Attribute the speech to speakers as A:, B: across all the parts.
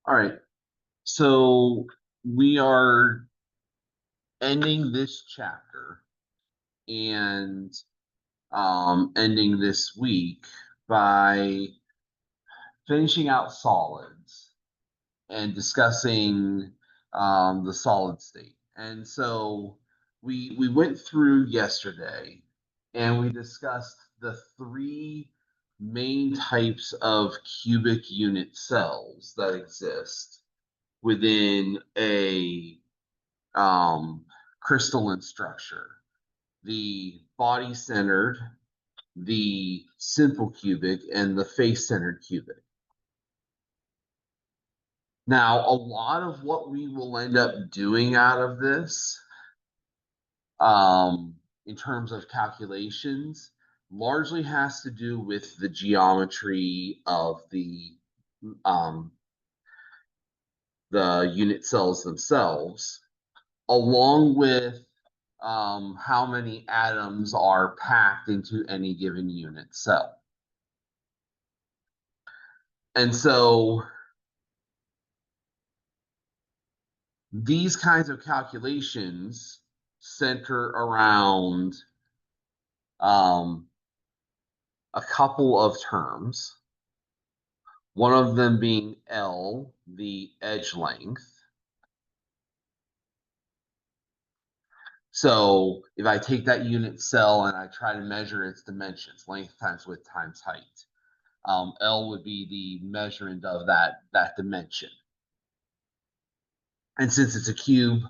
A: All right. So we are ending this chapter and ending this week by finishing out solids and discussing the solid state. And so we went through yesterday and we discussed the three main types of cubic unit cells that exist within a crystalline structure: the body centered, the simple cubic, and the face centered cubic. Now, a lot of what we will end up doing out of this, in terms of calculations, largely has to do with the geometry of um, the unit cells themselves, along with how many atoms are packed into any given unit cell. And so these kinds of calculations center around a couple of terms, one of them being L, the edge length. So if I take that unit cell and I try to measure its dimensions, length times width times height, L would be the measurement of that dimension. And since it's a cube,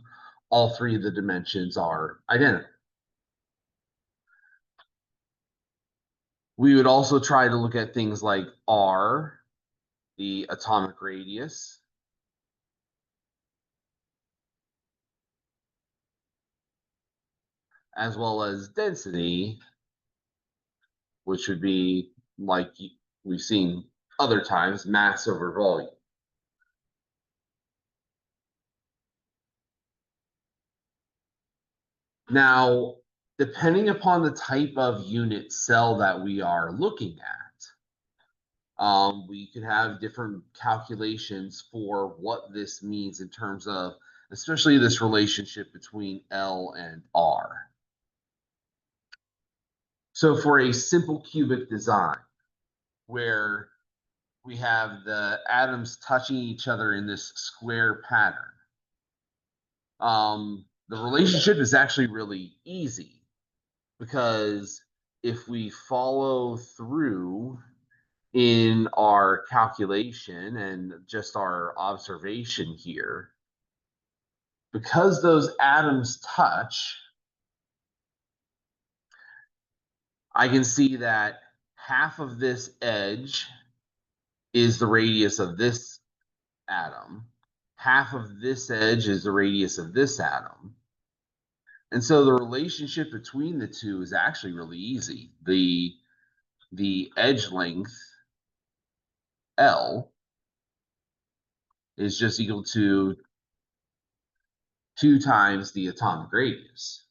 A: all three of the dimensions are identical. We would also try to look at things like R, the atomic radius, as well as density, which would be, like we've seen other times, mass over volume. Now, depending upon the type of unit cell that we are looking at, we could have different calculations for what this means in terms of, especially this relationship between L and R. So for a simple cubic design, where we have the atoms touching each other in this square pattern, the relationship is actually really easy, because if we follow through in our calculation and just our observation here, because those atoms touch, I can see that half of this edge is the radius of this atom, half of this edge is the radius of this atom. And so the relationship between the two is actually really easy. The edge length, L, is just equal to 2 times the atomic radius.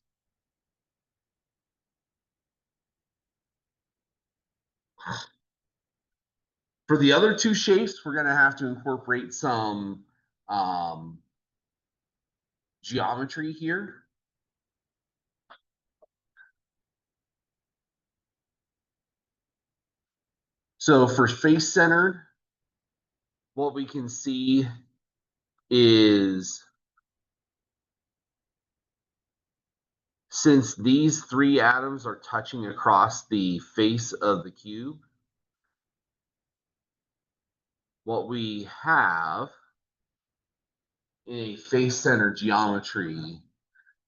A: For the other two shapes, we're going to have to incorporate some geometry here. So for face centered, what we can see is, since these three atoms are touching across the face of the cube, what we have in a face-centered geometry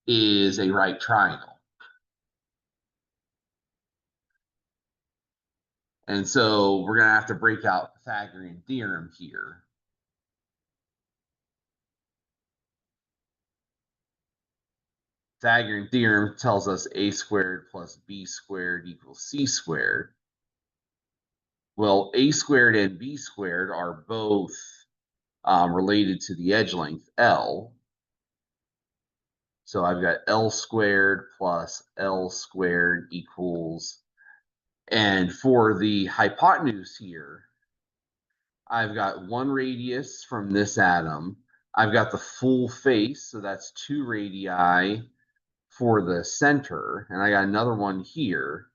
A: is a right triangle. And so we're going to have to break out the Pythagorean theorem here. Pythagorean theorem tells us a squared plus b squared equals c squared. Well, a squared and b squared are both related to the edge length, L. So I've got L squared plus L squared equals, and for the hypotenuse here, I've got one radius from this atom. I've got the full face, so that's 2 radii for the center, and I got another one here.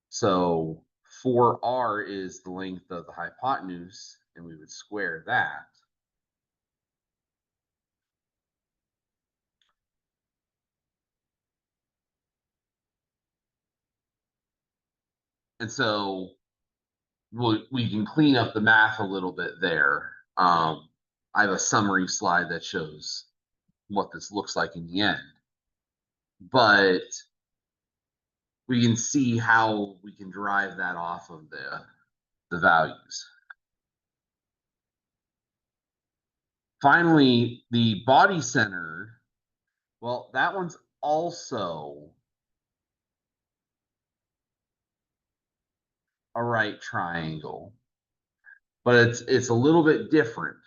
A: So 4r is the length of the hypotenuse, and we would square that. And so we can clean up the math a little bit there. I have a summary slide that shows what this looks like in the end. But we can see how we can derive that off of the values. Finally, the body centered, well, that one's also a right triangle, but it's a little bit different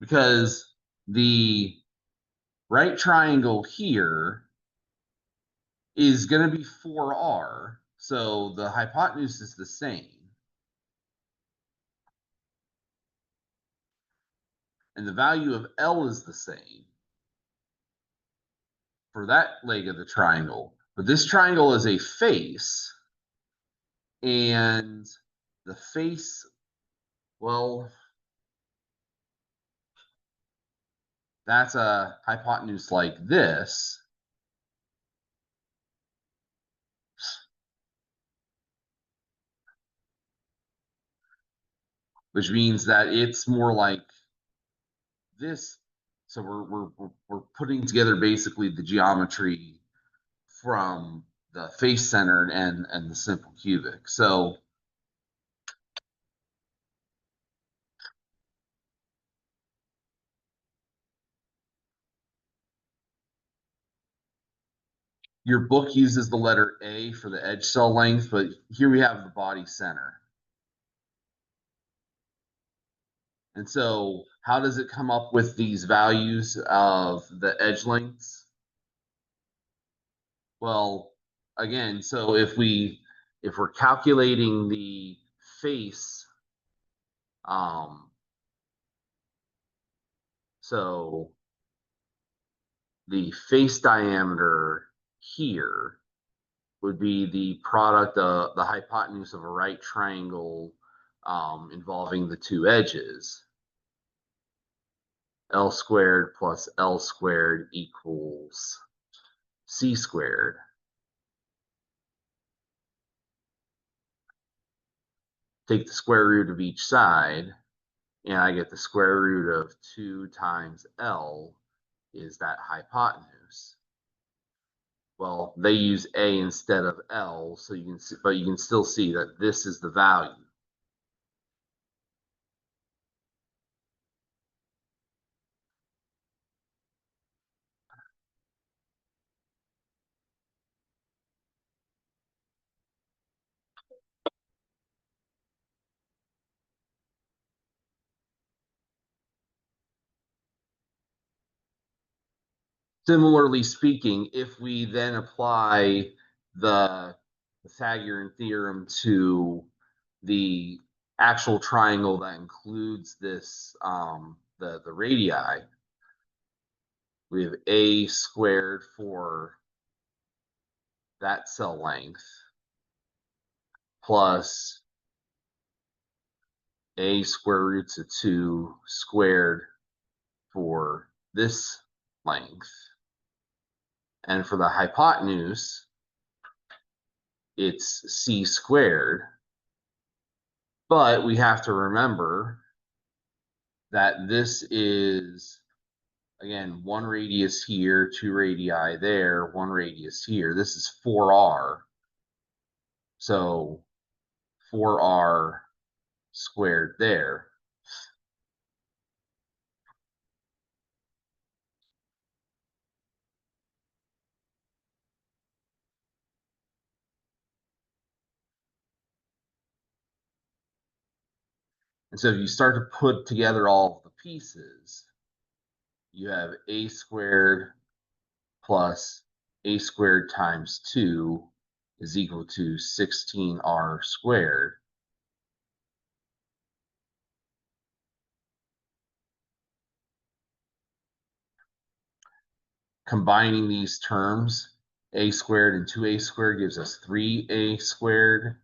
A: because the right triangle here is going to be 4r, so the hypotenuse is the same. And the value of L is the same for that leg of the triangle. But this triangle is a face, and the face, well, that's a hypotenuse like this. Which means that it's more like this. So we're putting together basically the geometry from the face centered and the simple cubic. So your book uses the letter A for the edge cell length, but here we have the body center. And so how does it come up with these values of the edge lengths? Well, again, so if we're calculating the face, so the face diameter here would be the product of the hypotenuse of a right triangle involving the two edges. L squared plus L squared equals C squared. Take the square root of each side, and I get the square root of 2 times L is that hypotenuse. Well, they use A instead of L, so you can see, but you can still see that this is the value. Similarly speaking, if we then apply the Pythagorean theorem to the actual triangle that includes this, the radii, we have A squared for that cell length plus A square roots of 2 squared for this length. And for the hypotenuse, it's C squared. But we have to remember that this is, again, 1 radius here, 2 radii there, 1 radius here. This is 4r. So 4r squared there. And so if you start to put together all of the pieces, you have A squared plus A squared times 2 is equal to 16r squared. Combining these terms, a squared and 2a squared gives us 3a squared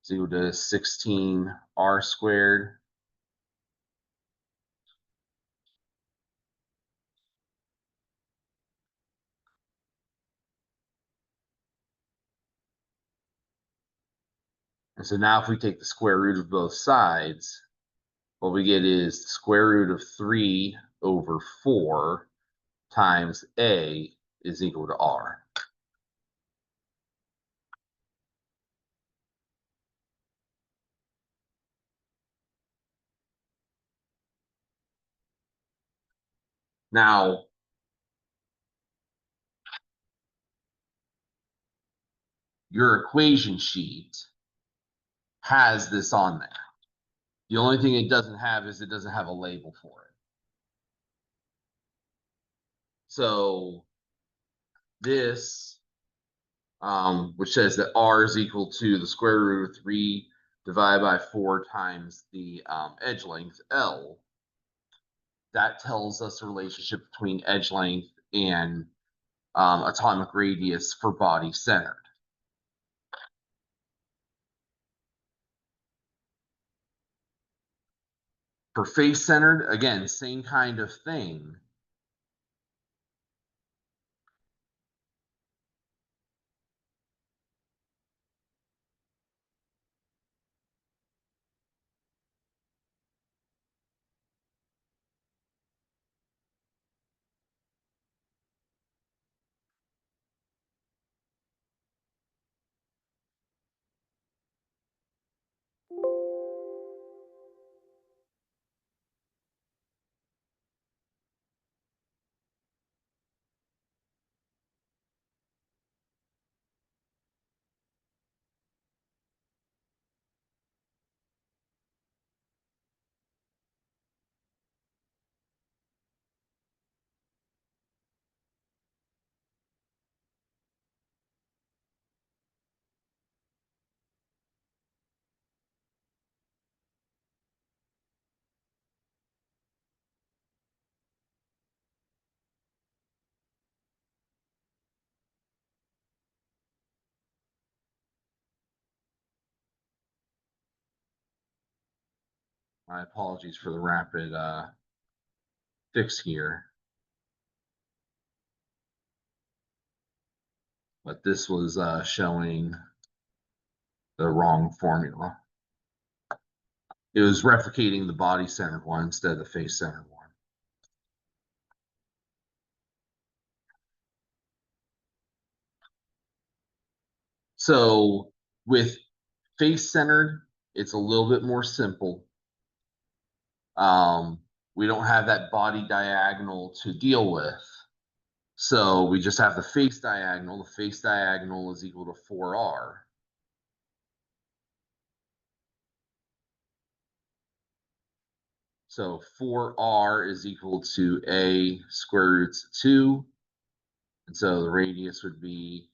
A: is equal to 16r squared. And so now if we take the square root of both sides, what we get is the square root of 3 over 4 times a is equal to r. Now, your equation sheet has this on there. The only thing it doesn't have is it doesn't have a label for it. So this, which says that r is equal to the square root of 3 divided by 4 times the edge length, L, that tells us the relationship between edge length and atomic radius for body centered. For face centered, again, same kind of thing. My apologies for the rapid fix here. But this was showing the wrong formula. It was replicating the body centered one instead of the face centered one. So with face centered, it's a little bit more simple. We don't have that body diagonal to deal with. So we just have the face diagonal. The face diagonal is equal to 4r. So 4r is equal to a square root of 2. And so the radius would be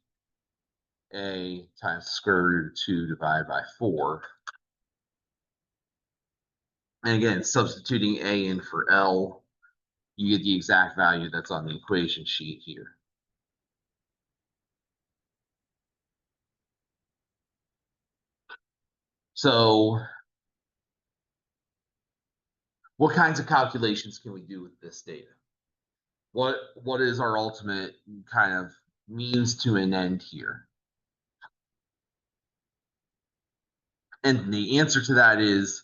A: a times the square root of 2 divided by 4. And again, substituting a in for L, you get the exact value that's on the equation sheet here. So what kinds of calculations can we do with this data? What is our ultimate kind of means to an end here? And the answer to that is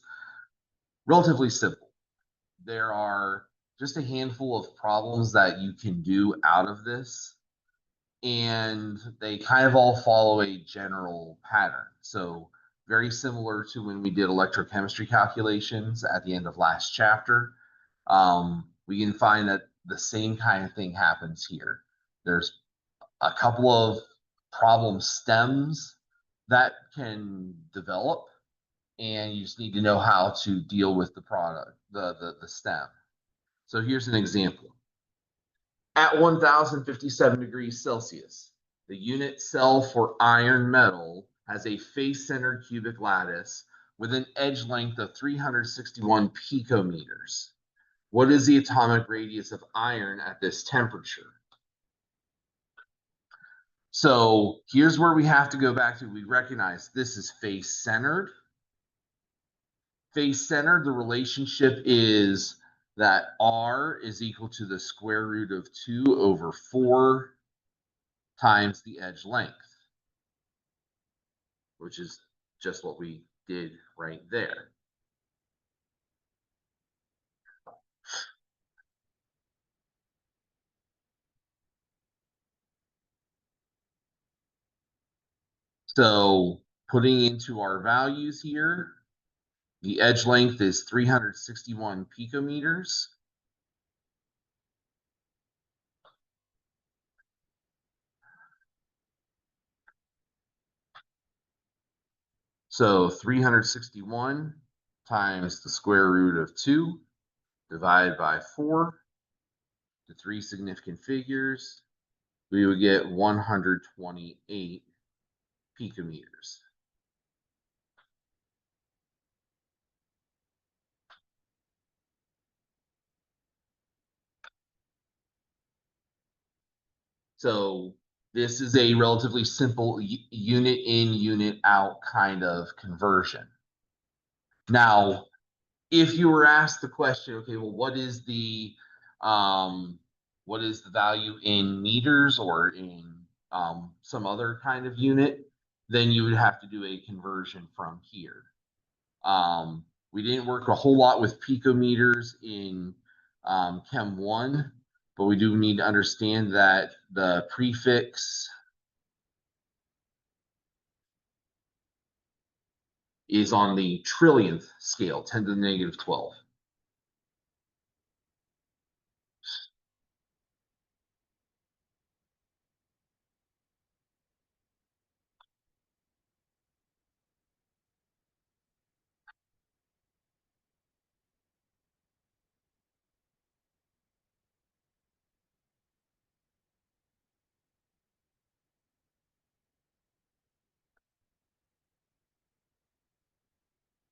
A: relatively simple. There are just a handful of problems that you can do out of this, and they kind of all follow a general pattern. So very similar to when we did electrochemistry calculations at the end of last chapter, we can find that the same kind of thing happens here. There's a couple of problem stems that can develop, and you just need to know how to deal with the product, the stem. So here's an example. At 1057 degrees Celsius, the unit cell for iron metal has a face-centered cubic lattice with an edge length of 361 picometers. What is the atomic radius of iron at this temperature? So here's where we have to go back to. We recognize this is face-centered. Face-centered, the relationship is that r is equal to the square root of 2 over 4 times the edge length, which is just what we did right there. So putting into our values here, the edge length is 361 picometers. So 361 times the square root of 2 divided by 4, the 3 significant figures, we would get 128 picometers. So this is a relatively simple unit in, unit out kind of conversion. Now, if you were asked the question, okay, well, what is the value in meters or in some other kind of unit, then you would have to do a conversion from here. We didn't work a whole lot with picometers in Chem 1, but we do need to understand that the prefix is on the trillionth scale, 10 to the negative 12.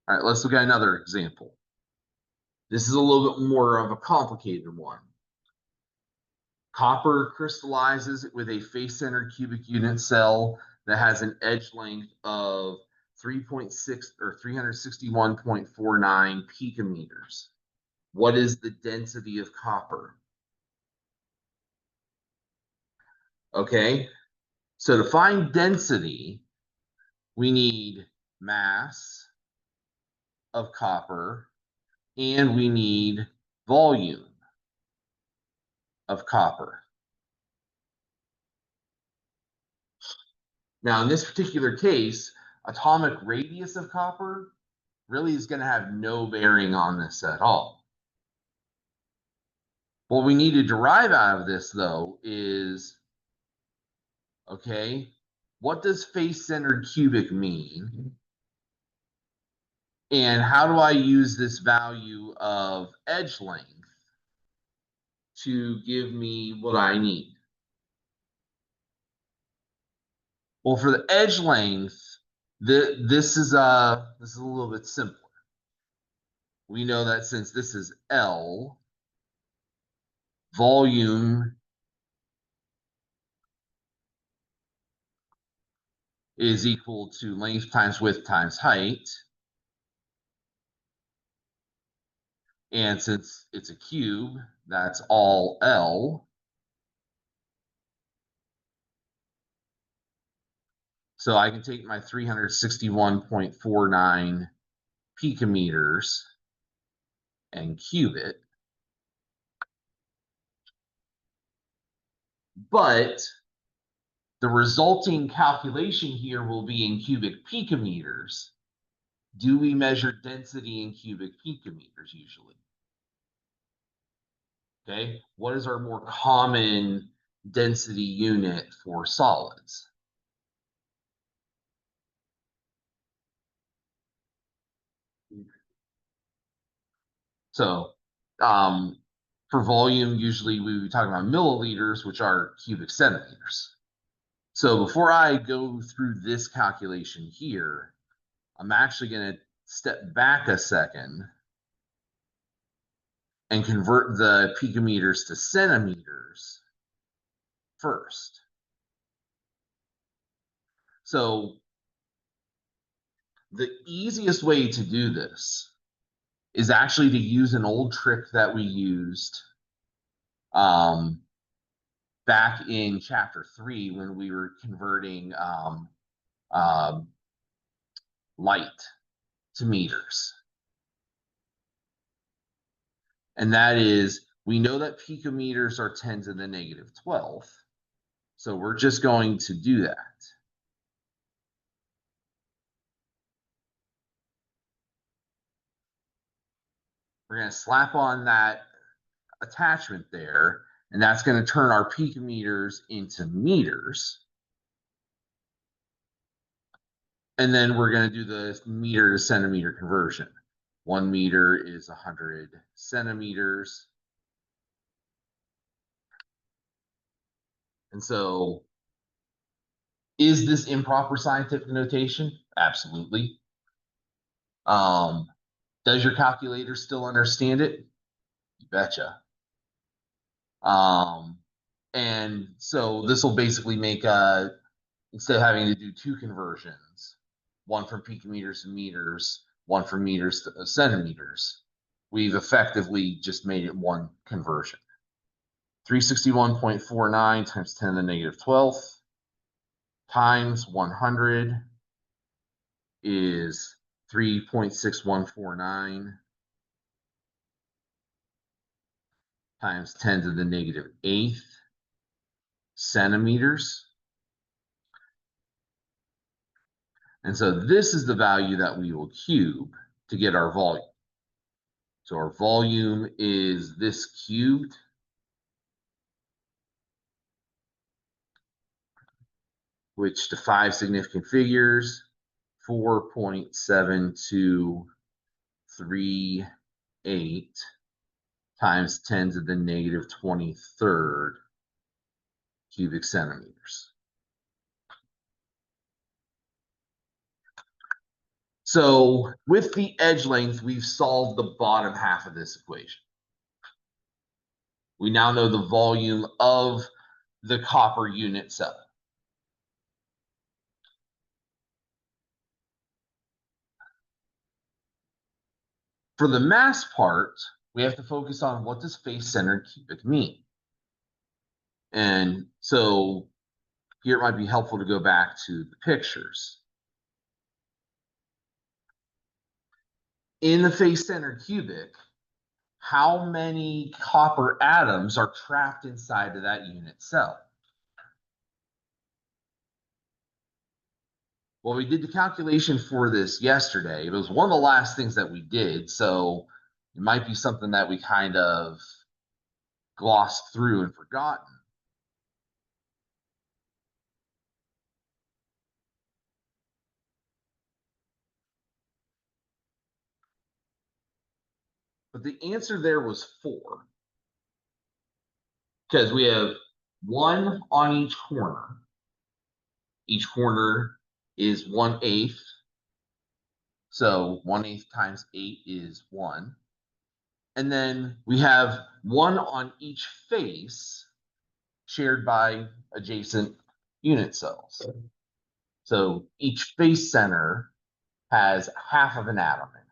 A: All right, let's look at another example. This is a little bit more of a complicated one. Copper crystallizes with a face-centered cubic unit cell that has an edge length of 3.6 or 361.49 picometers. What is the density of copper? Okay, so to find density, we need mass of copper and we need volume of copper. Now, in this particular case, atomic radius of copper really is going to have no bearing on this at all. What we need to derive out of this, though, is, okay, what does face-centered cubic mean? And how do I use this value of edge length to give me what I need? Well, for the edge length, this is a little bit simpler. We know that since this is L, volume is equal to length times width times height. And since it's a cube, that's all L. So I can take my 361.49 picometers and cube it. But the resulting calculation here will be in cubic picometers. Do we measure density in cubic picometers usually? Okay, what is our more common density unit for solids? So for volume, usually we would talk about milliliters, which are cubic centimeters. So before I go through this calculation here, I'm actually going to step back a second and convert the picometers to centimeters first. So the easiest way to do this is actually to use an old trick that we used back in chapter 3 when we were converting um, light to meters. And that is, we know that picometers are 10 to the negative 12th. So we're just going to do that. We're going to slap on that attachment there, and that's going to turn our picometers into meters. And then we're going to do the meter to centimeter conversion. 1 meter is 100 centimeters. And so, is this improper scientific notation? Absolutely. Does your calculator still understand it? You betcha. And so this will basically make instead of having to do 2 conversions, one from picometers to meters, one from meters to centimeters, we've effectively just made it 1 conversion. 361.49 times 10 to the negative 12th times 100 is 3.6149 times 10 to the negative 8th centimeters. And so this is the value that we will cube to get our volume. So our volume is this cubed, which to 5 significant figures, 4.7238 times 10 to the negative 23rd cubic centimeters. So with the edge length, we've solved the bottom half of this equation. We now know the volume of the copper unit cell. For the mass part, we have to focus on what does face-centered cubic mean. And so here it might be helpful to go back to the pictures. In the face-centered cubic, how many copper atoms are trapped inside of that unit cell? Well, we did the calculation for this yesterday. It was one of the last things that we did, so it might be something that we kind of glossed through and forgotten. But the answer there was 4. Because we have 1 on each corner. Each corner is 1/8. So 1/8 times 8 is 1. And then we have 1 on each face shared by adjacent unit cells. So each face center has half of an atom in it.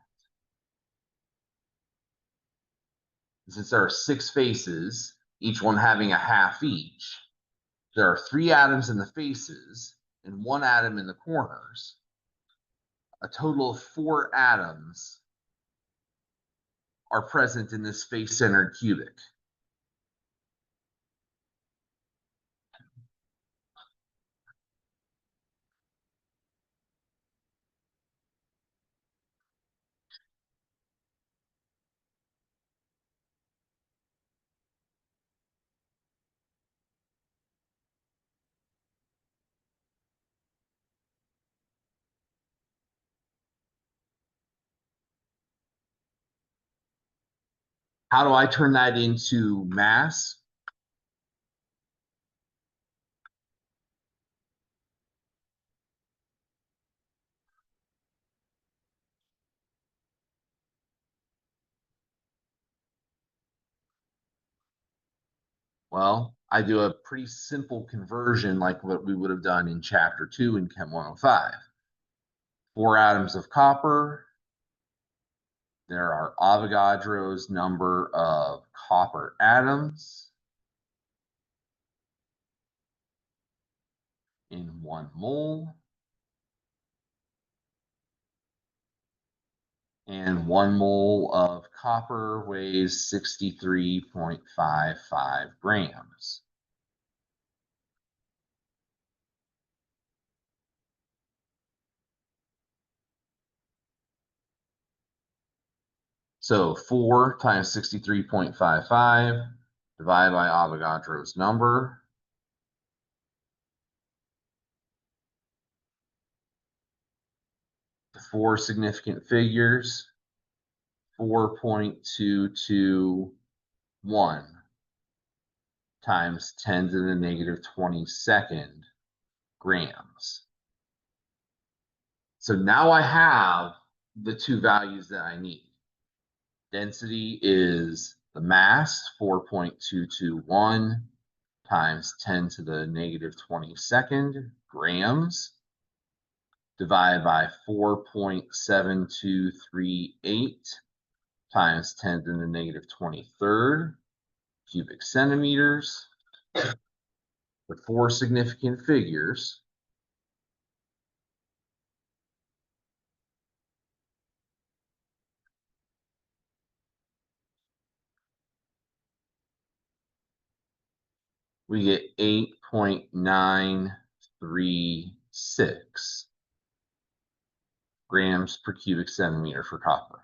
A: Since there are 6 faces, each one having a half each, there are 3 atoms in the faces and 1 atom in the corners. A total of 4 atoms are present in this face-centered cubic. How do I turn that into mass? Well, I do a pretty simple conversion like what we would have done in chapter 2 in Chem 105. 4 atoms of copper. There are Avogadro's number of copper atoms in 1 mole. And 1 mole of copper weighs 63.55 grams. So 4 times 63.55 divided by Avogadro's number. The 4 significant figures, 4.221 times 10 to the negative 22nd grams. So now I have the 2 values that I need. Density is the mass, 4.221 times 10 to the negative 22nd grams, divided by 4.7238 times 10 to the negative 23rd cubic centimeters. The 4 significant figures. We get 8.936 grams per cubic centimeter for copper.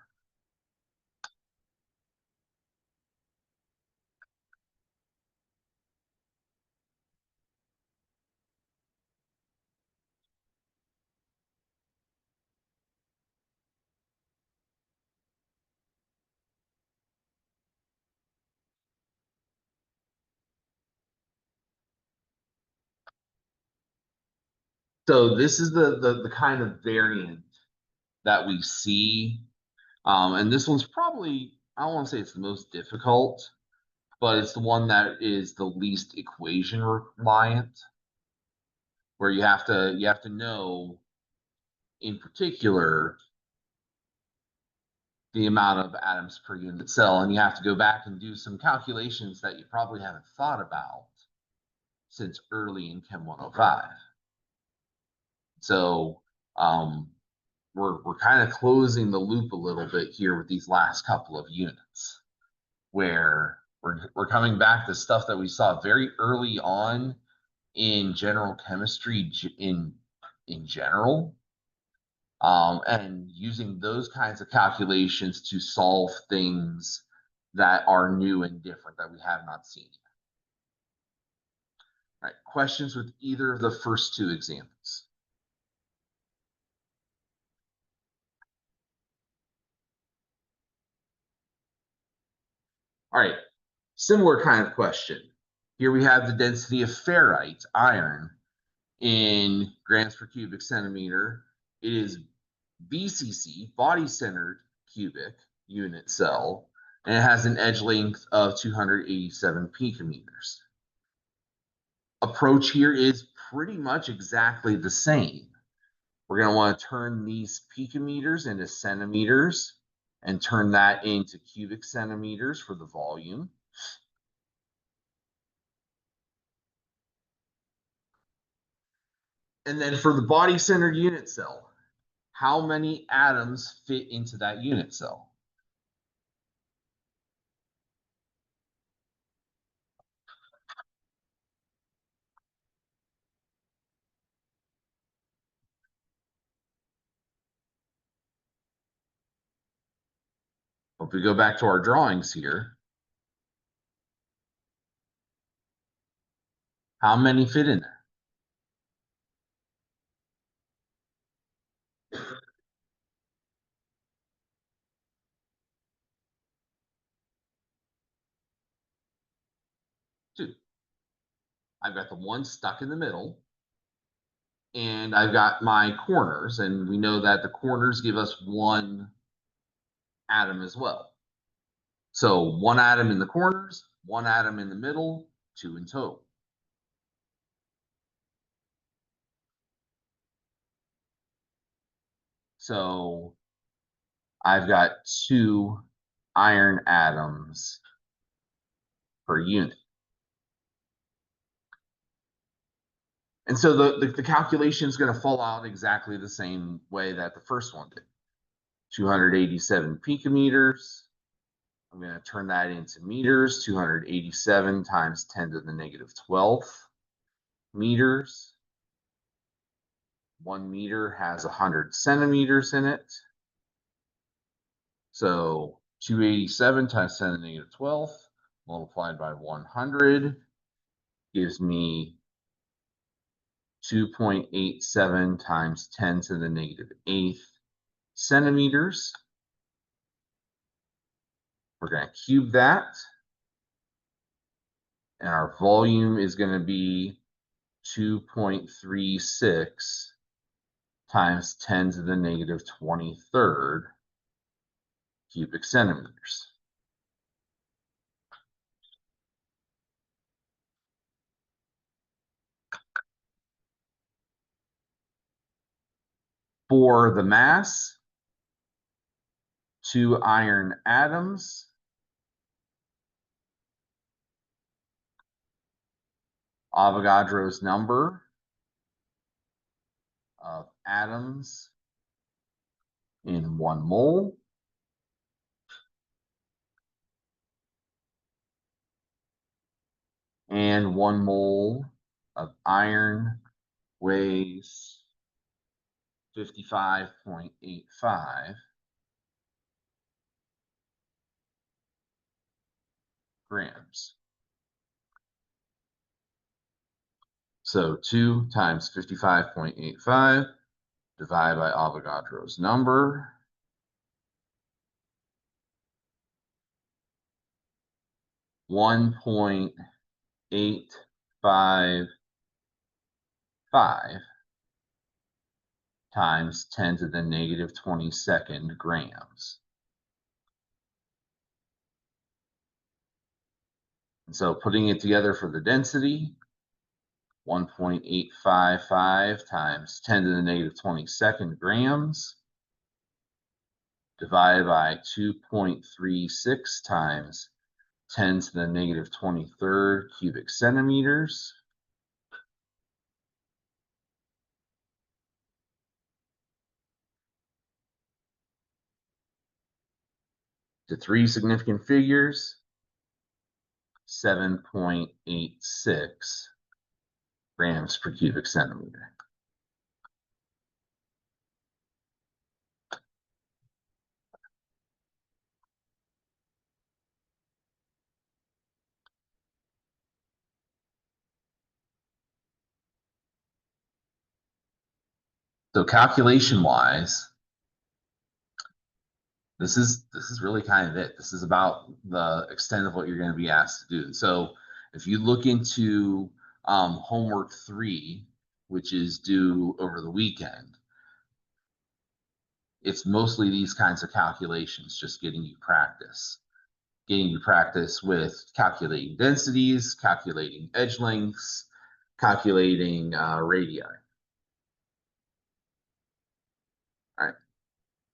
A: So this is the kind of variant that we see. And this one's probably, I don't want to say it's the most difficult, but it's the one that is the least equation reliant, where you have to know in particular the amount of atoms per unit cell, and you have to go back and do some calculations that you probably haven't thought about since early in Chem 105. So we're kind of closing the loop a little bit here with these last couple of units, where we're coming back to stuff that we saw very early on in general chemistry in general, and using those kinds of calculations to solve things that are new and different that we have not seen yet. All right, questions with either of the first 2 examples? All right, similar kind of question. Here we have the density of ferrite, iron, in grams per cubic centimeter. It is BCC, body-centered cubic unit cell, and it has an edge length of 287 picometers. Approach here is pretty much exactly the same. We're going to want to turn these picometers into centimeters and turn that into cubic centimeters for the volume. And then for the body-centered unit cell, how many atoms fit into that unit cell? If we go back to our drawings here, how many fit in there? Two. I've got the one stuck in the middle, and I've got my corners, and we know that the corners give us 1 atom as well. So 1 atom in the corners, 1 atom in the middle, 2 in total. So I've got 2 iron atoms per unit. And so the calculation is going to fall out exactly the same way that the first one did. 287 picometers. I'm going to turn that into meters. 287 times 10 to the negative 12th meters. 1 meter has 100 centimeters in it. So 287 times 10 to the negative 12th multiplied by 100 gives me 2.87 times 10 to the negative 8th centimeters. We're going to cube that. And our volume is going to be 2.36 times 10 to the negative 23rd cubic centimeters. For the mass, 2 iron atoms, Avogadro's number of atoms in 1 mole. And 1 mole of iron weighs 55.85 grams. So 2 times 55.85 divided by Avogadro's number. $1.855 times 10 to the negative 22nd grams. And so putting it together for the density, 1.855 times 10 to the negative 22nd grams divided by 2.36 times 10 to the negative 23rd cubic centimeters. To 3 significant figures, 7.86 grams per cubic centimeter. So calculation-wise, this is really kind of it. This is about the extent of what you're going to be asked to do. So if you look into homework 3, which is due over the weekend, it's mostly these kinds of calculations, just getting you practice with calculating densities, calculating edge lengths, calculating radii. All right,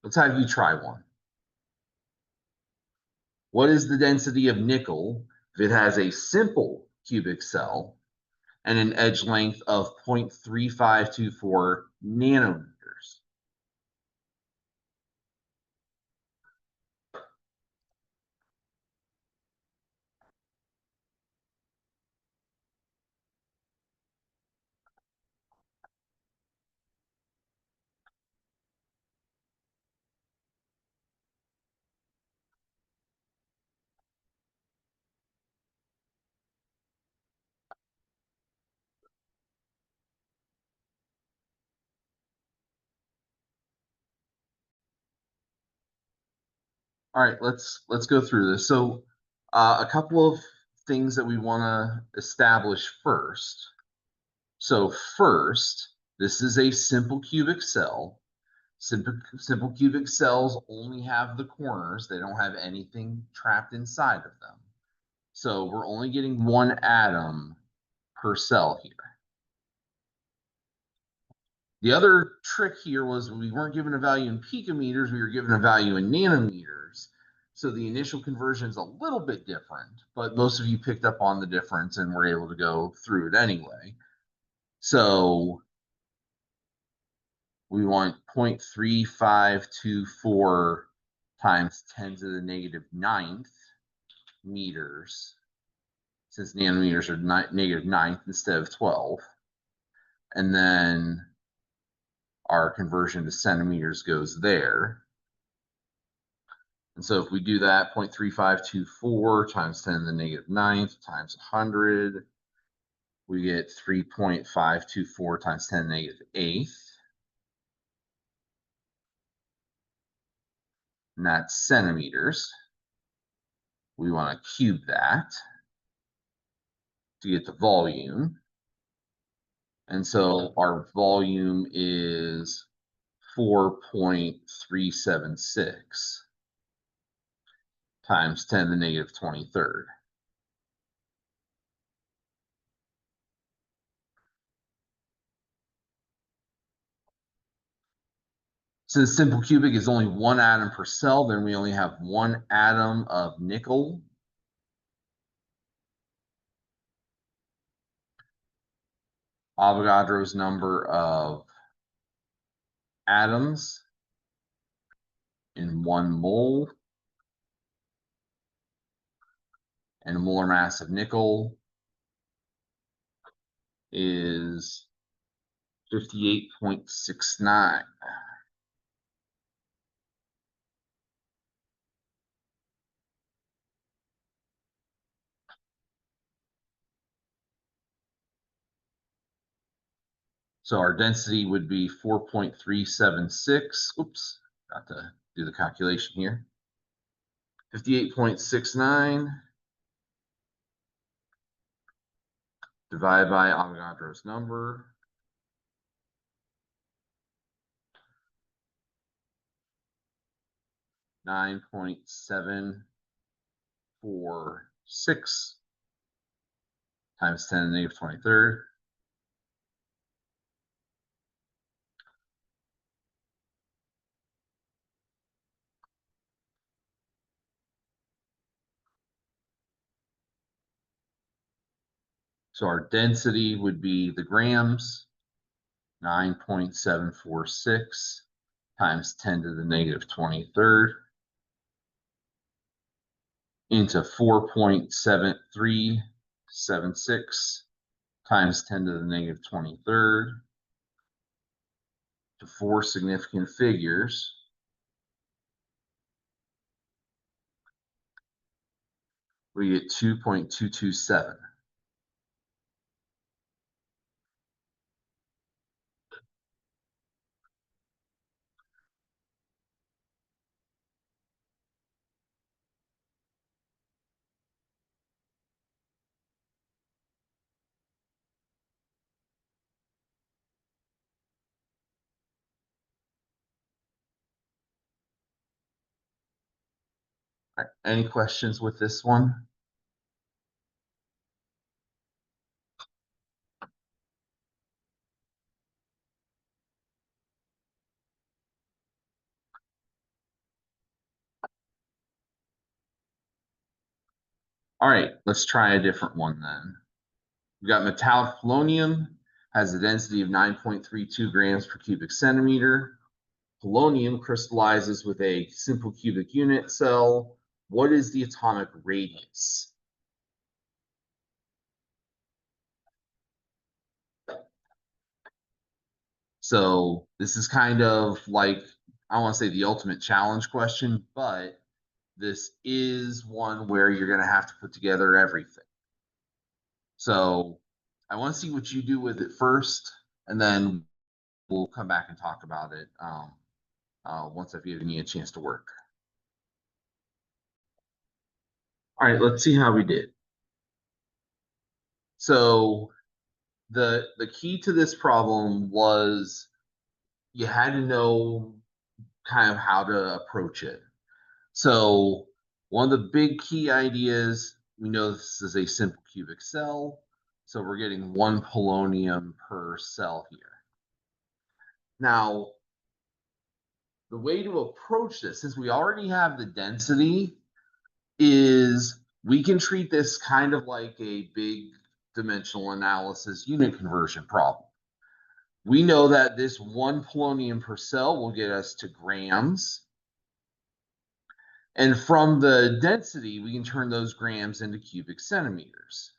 A: let's have you try one. What is the density of nickel if it has a simple cubic cell and an edge length of 0.3524 nanometers? All right, let's go through this. So a couple of things that we want to establish first. So first, this is a simple cubic cell. Simple cubic cells only have the corners. They don't have anything trapped inside of them. So we're only getting one atom per cell here. The other trick here was we weren't given a value in picometers, we were given a value in nanometers. So the initial conversion is a little bit different, but most of you picked up on the difference and were able to go through it anyway. So we want 0.3524 times 10 to the negative 9th meters, since nanometers are negative 9th instead of 12. And then our conversion to centimeters goes there. And so if we do that, 0.3524 times 10 to the negative 9th times 100, we get 3.524 times 10 to the negative 8th. And that's centimeters. We want to cube that to get the volume. And so our volume is 4.376 times 10 to the negative 23rd. Since simple cubic is only one atom per cell, then we only have one atom of nickel. Avogadro's number of atoms in 1 mole, and a molar mass of nickel is 58.69. So our density would be 4.376. Oops, got to do the calculation here. 58.69 divided by Avogadro's number. 9.746 times 10 to the negative 23rd. So our density would be the grams, 9.746 times 10 to the negative 23rd into 4.7376 times 10 to the negative 23rd to 4 significant figures. We get 2.227. All right, any questions with this one? All right, let's try a different one then. We've got metallic polonium, has a density of 9.32 grams per cubic centimeter. Polonium crystallizes with a simple cubic unit cell. What is the atomic radius? So this is kind of like, I want to say the ultimate challenge question, but this is one where you're going to have to put together everything. So I want to see what you do with it first, and then we'll come back and talk about it once I've given you a chance to work. All right, let's see how we did. So the key to this problem was you had to know kind of how to approach it. So one of the big key ideas we know this is a simple cubic cell, so we're getting 1 polonium per cell here. Now, the way to approach this, since we already have the density, is we can treat this kind of like a big dimensional analysis unit conversion problem. We know that this 1 polonium per cell will get us to grams. And from the density, we can turn those grams into cubic centimeters.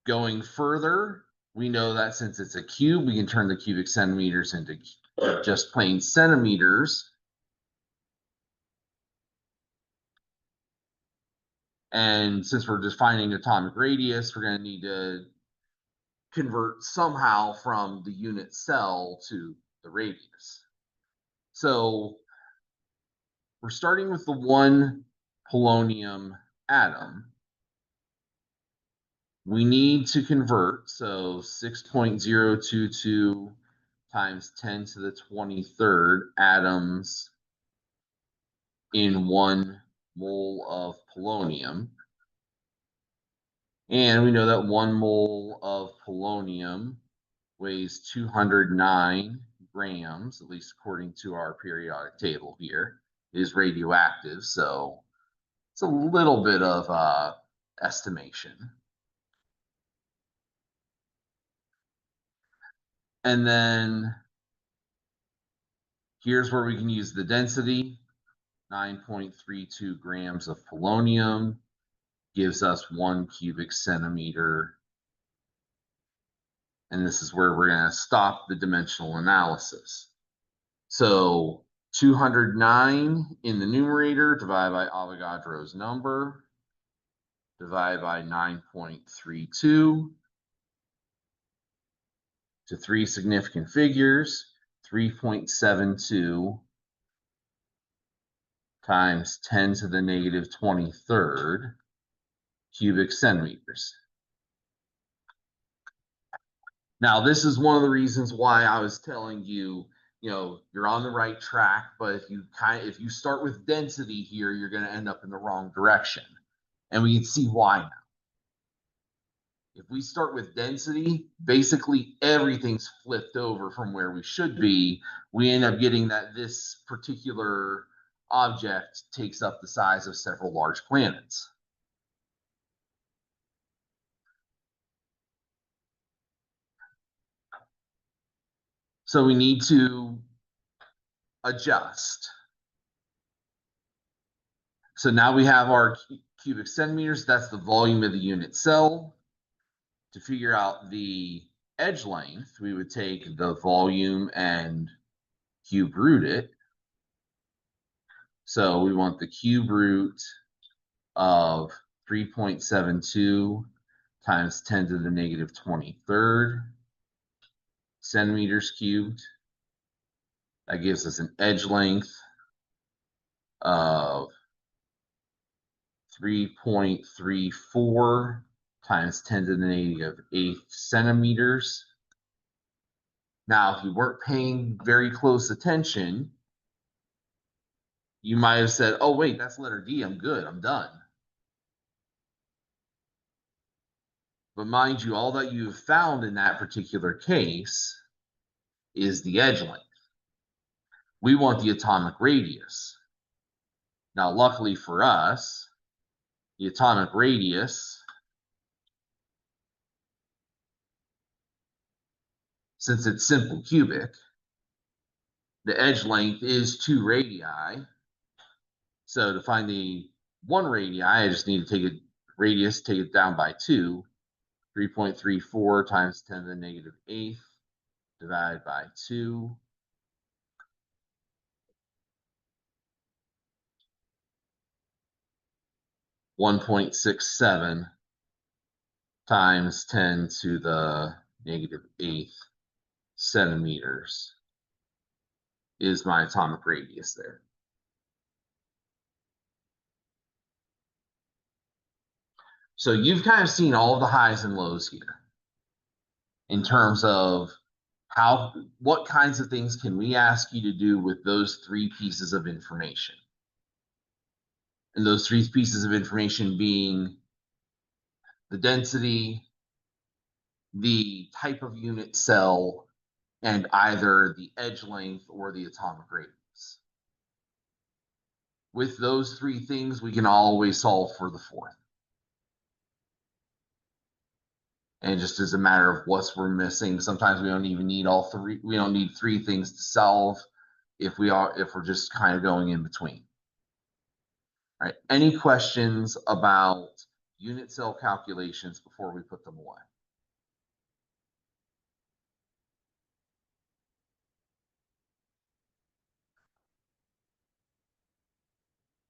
A: Going further, we know that since it's a cube, we can turn the cubic centimeters into just plain centimeters. And since we're defining atomic radius, we're going to need to convert somehow from the unit cell to the radius. So we're starting with the 1 polonium atom. We need to convert, so 6.022 times 10 to the 23rd atoms in 1 mole of polonium. And we know that 1 mole of polonium weighs 209 grams, at least according to our periodic table here. It is radioactive, so it's a little bit of estimation. And then here's where we can use the density. 9.32 grams of polonium gives us 1 cubic centimeter. And this is where we're going to stop the dimensional analysis. So 209 in the numerator, divided by Avogadro's number, divided by 9.32 to 3 significant figures, 3.72 times 10 to the negative 23rd cubic centimeters. Now, this is one of the reasons why I was telling you, you're on the right track, but if you start with density here, you're going to end up in the wrong direction. And we can see why now. If we start with density, basically everything's flipped over from where we should be. We end up getting that this particular object takes up the size of several large planets. So we need to adjust. So now we have our cubic centimeters. That's the volume of the unit cell. To figure out the edge length, we would take the volume and cube root it. So we want the cube root of 3.72 times 10 to the negative 23rd centimeters cubed. That gives us an edge length of 3.34 times 10 to the negative 8 centimeters. Now, if you weren't paying very close attention, you might have said, oh, wait, that's letter D. I'm good. I'm done. But mind you, all that you've found in that particular case is the edge length. We want the atomic radius. Now, luckily for us, the atomic radius, since it's simple cubic, the edge length is 2 radii. So to find the 1 radii, I just need to take a radius, take it down by 2. 3.34 times 10 to the negative 8th divided by 2. .67 times 10 to the negative 8th centimeters is my atomic radius there. So you've kind of seen all of the highs and lows here in terms of what kinds of things can we ask you to do with those three pieces of information? And those three pieces of information being the density, the type of unit cell, and either the edge length or the atomic radius. With those three things, we can always solve for the fourth. And just as a matter of what we're missing, sometimes we don't even need all three. We don't need three things to solve if we're just kind of going in between. All right. Any questions about unit cell calculations before we put them away?